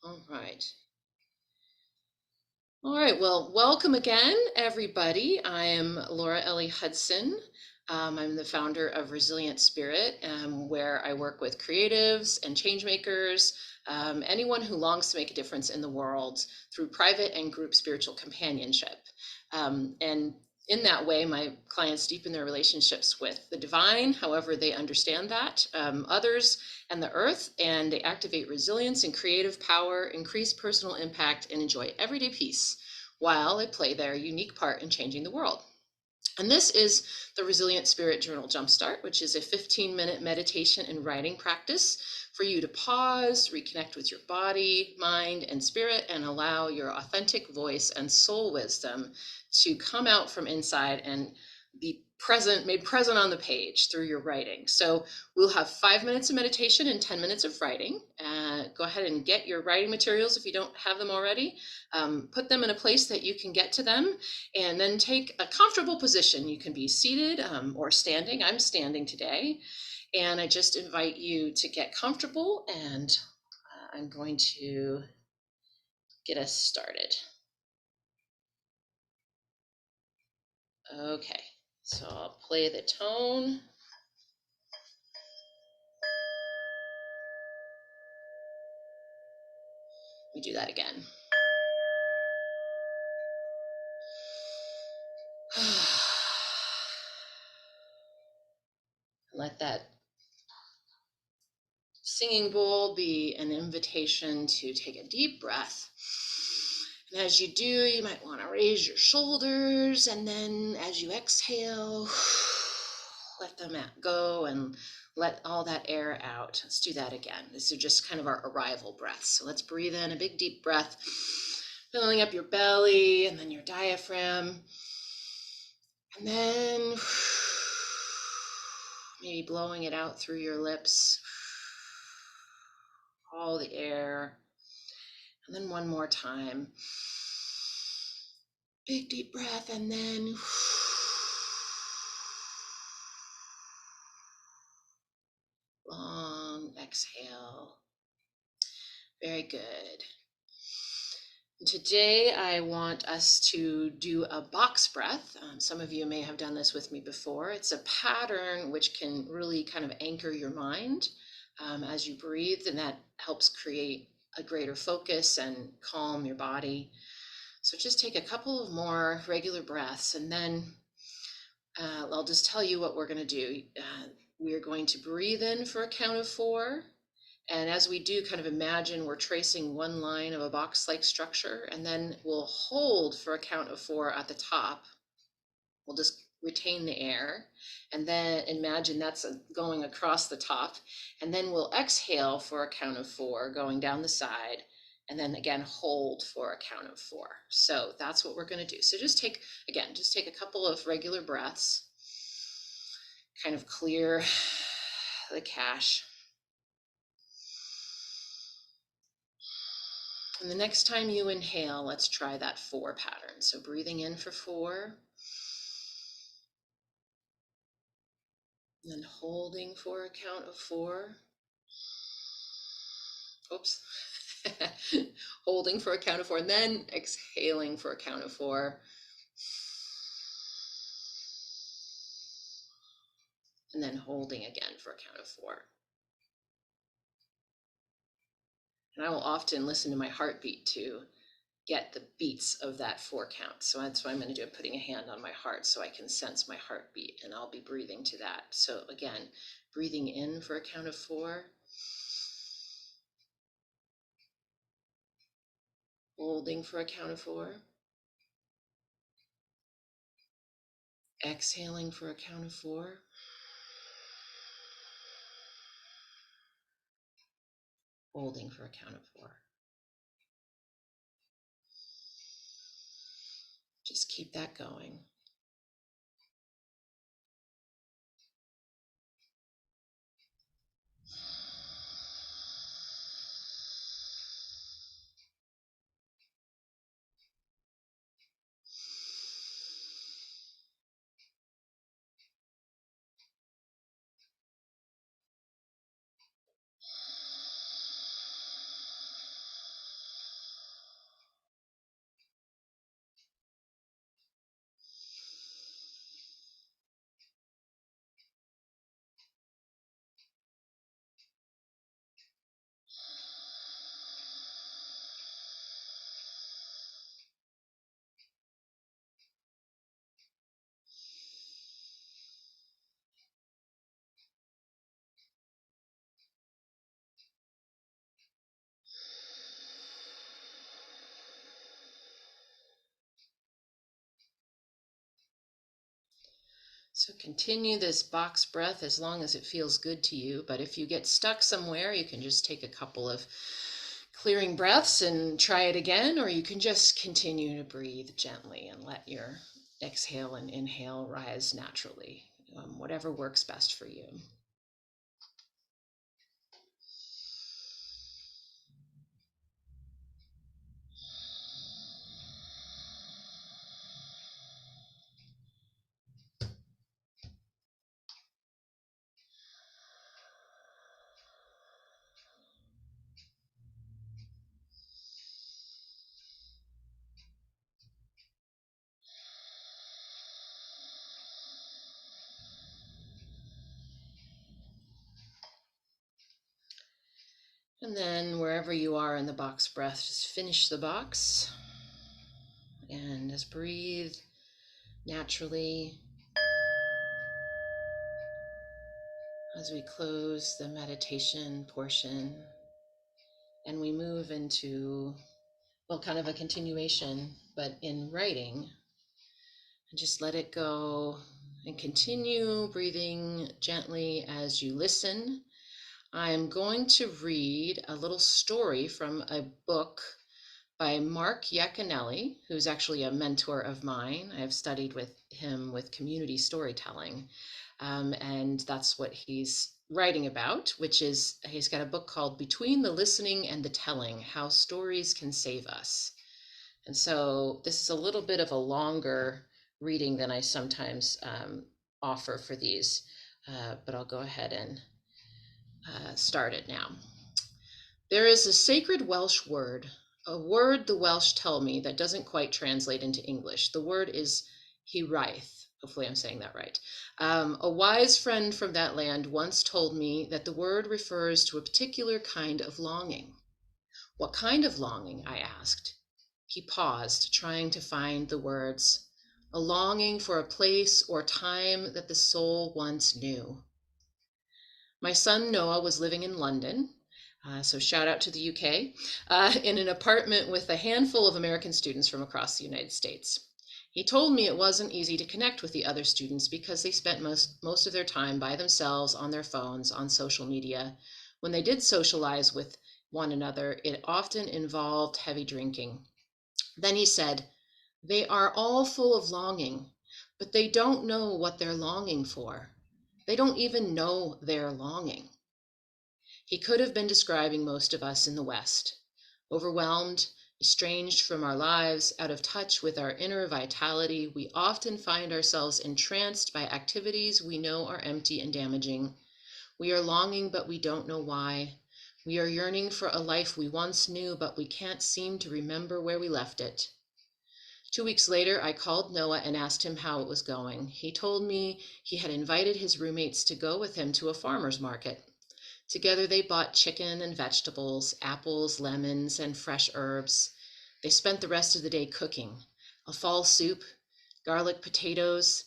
All right. All right. Well, welcome again, everybody. I am Laura Ellie Hudson. I'm the founder of Resilient Spirit, where I work with creatives and change makers, anyone who longs to make a difference in the world through private and group spiritual companionship. And in that way, my clients deepen their relationships with the divine, however they understand that, others, and the earth, and they activate resilience and creative power, increase personal impact, and enjoy everyday peace while they play their unique part in changing the world. And this is the Resilient Spirit Journal Jumpstart, which is a 15-minute meditation and writing practice for you to pause, reconnect with your body, mind, and spirit, and allow your authentic voice and soul wisdom to come out from inside and be made present on the page through your writing. So we'll have 5 minutes of meditation and 10 minutes of writing. Go ahead and get your writing materials if you don't have them already. Put them in a place that you can get to them, and then take a comfortable position. You can be seated or standing. I'm standing today, and I just invite you to get comfortable, and I'm going to get us started. Okay, so I'll play the tone. We do that again. Let that singing bowl be an invitation to take a deep breath. And as you do, you might want to raise your shoulders, and then as you exhale, let them go and let all that air out. Let's do that again. This is just kind of our arrival breath. So let's breathe in a big deep breath, filling up your belly and then your diaphragm. And then maybe blowing it out through your lips, all the air. And then one more time. Big deep breath, and then long exhale. Very good. Today, I want us to do a box breath. Some of you may have done this with me before. It's a pattern which can really kind of anchor your mind as you breathe, and that helps create a greater focus and calm your body. So just take a couple of more regular breaths, and then I'll just tell you what we're going to do. We are going to breathe in for a count of 4. And as we do, kind of imagine we're tracing one line of a box-like structure, and then we'll hold for a count of 4 at the top. We'll just retain the air, and then imagine that's going across the top, and then we'll exhale for a count of 4 going down the side, and then again hold for a count of 4. So that's what we're going to do. So just take a couple of regular breaths, kind of clear the cache. And the next time you inhale, let's try that 4 pattern. So breathing in for 4, and then holding for a count of 4. Oops. Holding for a count of 4, and then exhaling for a count of 4. And then holding again for a count of 4. And I will often listen to my heartbeat to get the beats of that 4 count. So that's what I'm going to do. I'm putting a hand on my heart so I can sense my heartbeat, and I'll be breathing to that. So again, breathing in for a count of 4. Holding for a count of 4. Exhaling for a count of 4. Holding for a count of 4. Just keep that going. So continue this box breath as long as it feels good to you. But if you get stuck somewhere, you can just take a couple of clearing breaths and try it again, or you can just continue to breathe gently and let your exhale and inhale rise naturally, whatever works best for you. And then wherever you are in the box breath, just finish the box and just breathe naturally as we close the meditation portion and we move into, well, kind of a continuation, but in writing. And just let it go and continue breathing gently as you listen. I'm going to read a little story from a book by Mark Yaconelli, who's actually a mentor of mine. I've studied with him with community storytelling, and that's what he's writing about, which is he's got a book called Between the Listening and the Telling, How Stories Can Save Us. And so this is a little bit of a longer reading than I sometimes offer for these, but I'll go ahead and start it now. There is a sacred Welsh word, a word the Welsh tell me that doesn't quite translate into English. The word is hiraeth. Hopefully I'm saying that right. A wise friend from that land once told me that the word refers to a particular kind of longing. What kind of longing? I asked. He paused, trying to find the words. A longing for a place or time that the soul once knew. My son Noah was living in London, so shout out to the UK, in an apartment with a handful of American students from across the United States. He told me it wasn't easy to connect with the other students because they spent most of their time by themselves on their phones, on social media. When they did socialize with one another, it often involved heavy drinking. Then he said, they are all full of longing, but they don't know what they're longing for. They don't even know they're longing. He could have been describing most of us in the West, overwhelmed, estranged from our lives, out of touch with our inner vitality. We often find ourselves entranced by activities we know are empty and damaging. We are longing, but we don't know why. We are yearning for a life we once knew, but we can't seem to remember where we left it. 2 weeks later, I called Noah and asked him how it was going. He told me he had invited his roommates to go with him to a farmer's market. Together they bought chicken and vegetables, apples, lemons, and fresh herbs. They spent the rest of the day cooking. A fall soup, garlic potatoes,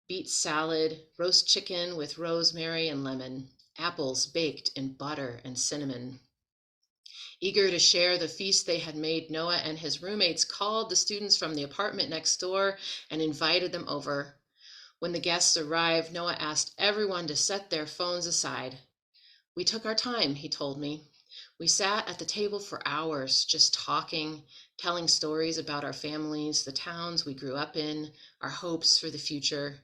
beet salad, roast chicken with rosemary and lemon, apples baked in butter and cinnamon. Eager to share the feast they had made, Noah and his roommates called the students from the apartment next door and invited them over. When the guests arrived, Noah asked everyone to set their phones aside. We took our time, he told me. We sat at the table for hours, just talking, telling stories about our families, the towns we grew up in, our hopes for the future.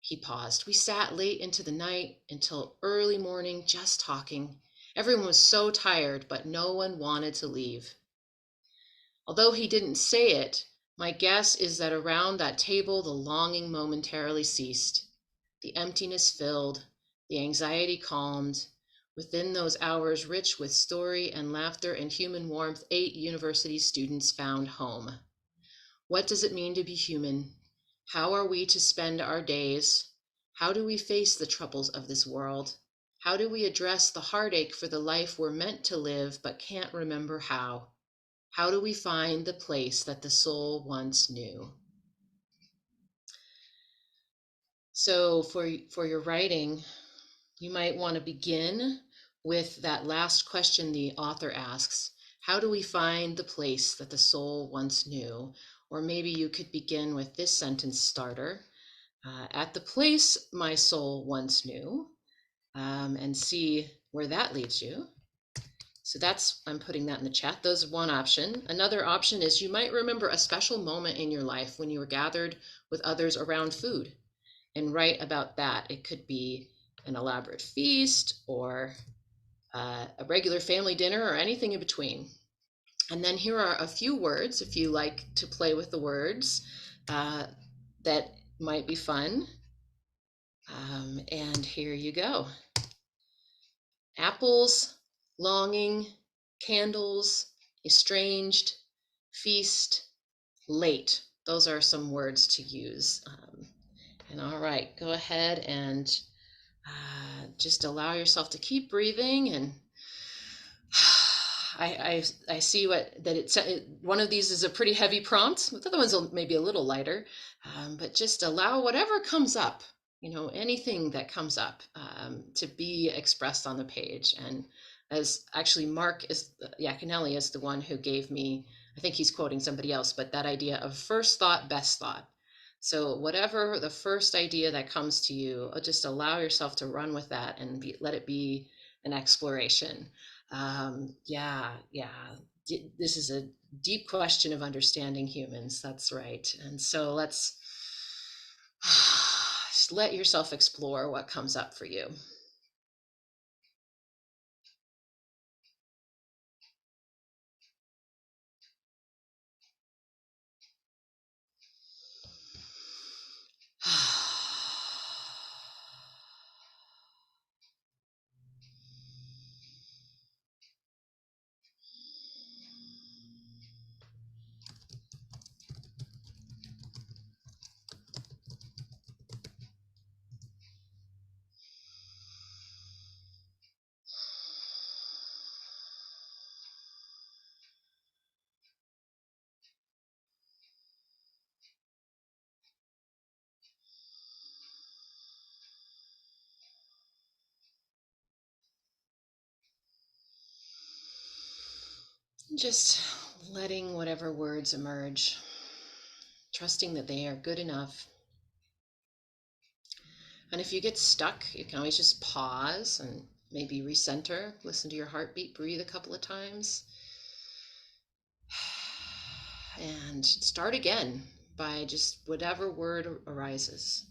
He paused. We sat late into the night until early morning, just talking. Everyone was so tired, but no one wanted to leave. Although he didn't say it, my guess is that around that table the longing momentarily ceased. The emptiness filled, the anxiety calmed. Within those hours rich with story and laughter and human warmth, 8 university students found home. What does it mean to be human? How are we to spend our days? How do we face the troubles of this world? How do we address the heartache for the life we're meant to live but can't remember how? How do we find the place that the soul once knew? So for your writing, you might want to begin with that last question the author asks, how do we find the place that the soul once knew? Or maybe you could begin with this sentence starter. at the place my soul once knew, and see where that leads you. So I'm putting that in the chat. Those are one option. Another option is you might remember a special moment in your life when you were gathered with others around food and write about that. It could be an elaborate feast or a regular family dinner or anything in between. And then here are a few words, if you like to play with the words, that might be fun. And here you go. Apples, longing, candles, estranged, feast, late. Those are some words to use. And all right, go ahead and just allow yourself to keep breathing. And I see one of these is a pretty heavy prompt. The other one's maybe a little lighter, but just allow whatever comes up, anything that comes up, to be expressed on the page. And as actually Mark Yaconelli is the one who gave me, I think he's quoting somebody else, but that idea of first thought, best thought. So whatever the first idea that comes to you, just allow yourself to run with that and let it be an exploration. Yeah. This is a deep question of understanding humans. That's right. And so let's just let yourself explore what comes up for you. Just letting whatever words emerge, trusting that they are good enough. And if you get stuck, you can always just pause and maybe recenter, listen to your heartbeat, breathe a couple of times, and start again by just whatever word arises.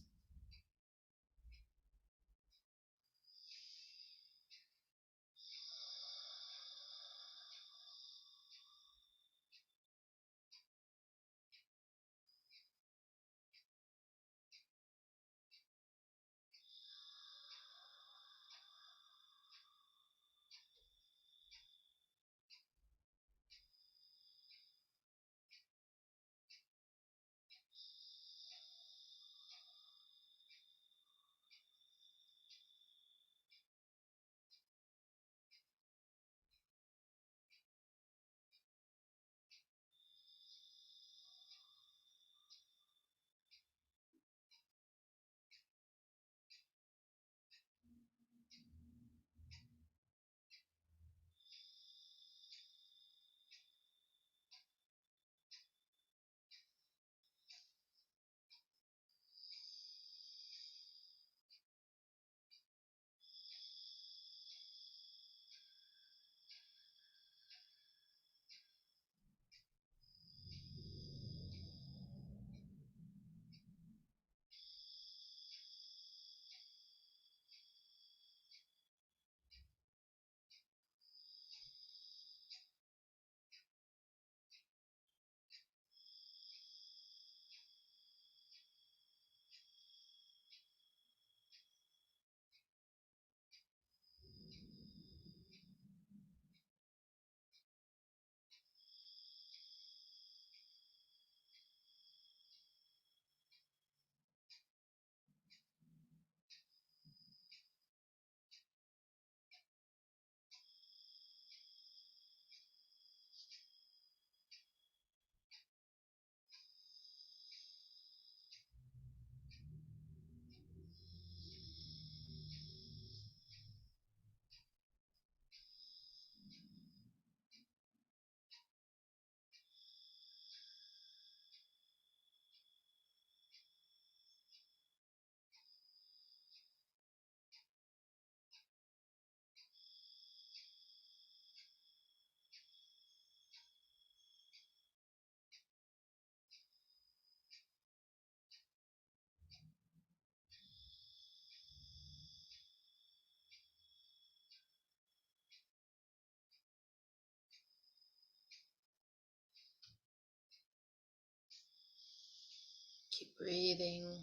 Keep breathing.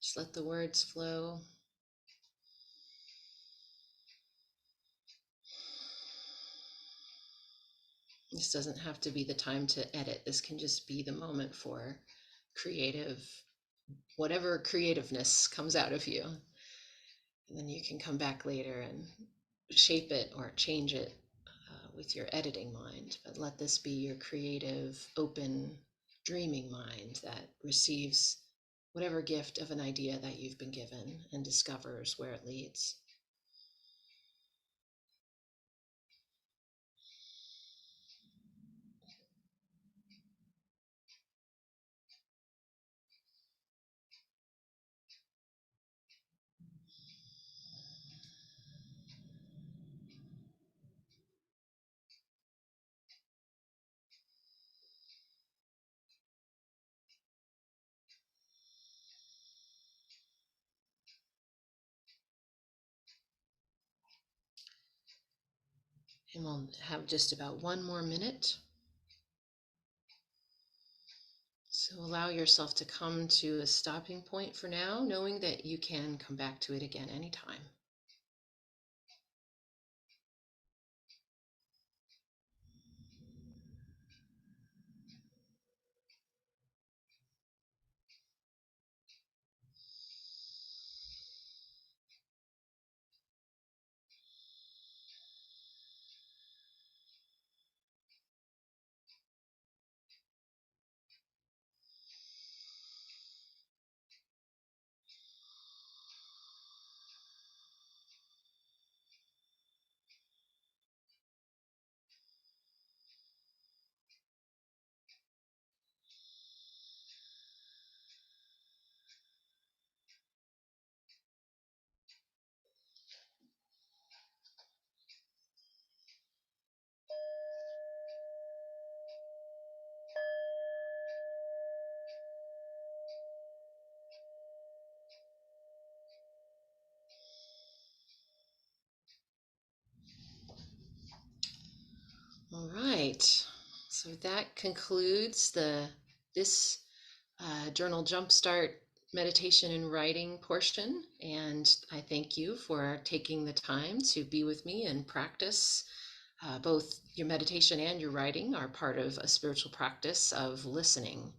Just let the words flow. This doesn't have to be the time to edit. This can just be the moment for creative, whatever creativeness comes out of you. And then you can come back later and shape it or change it with your editing mind. But let this be your creative, open, dreaming mind that receives whatever gift of an idea that you've been given and discovers where it leads. And we'll have just about one more minute. So allow yourself to come to a stopping point for now, knowing that you can come back to it again anytime. All right. So that concludes this Journal Jumpstart meditation and writing portion. And I thank you for taking the time to be with me and practice. Both your meditation and your writing are part of a spiritual practice of listening,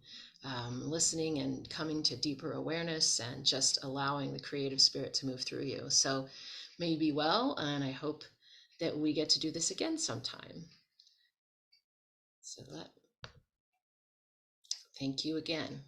listening and coming to deeper awareness and just allowing the creative spirit to move through you. So may you be well, and I hope that we get to do this again sometime. So thank you again.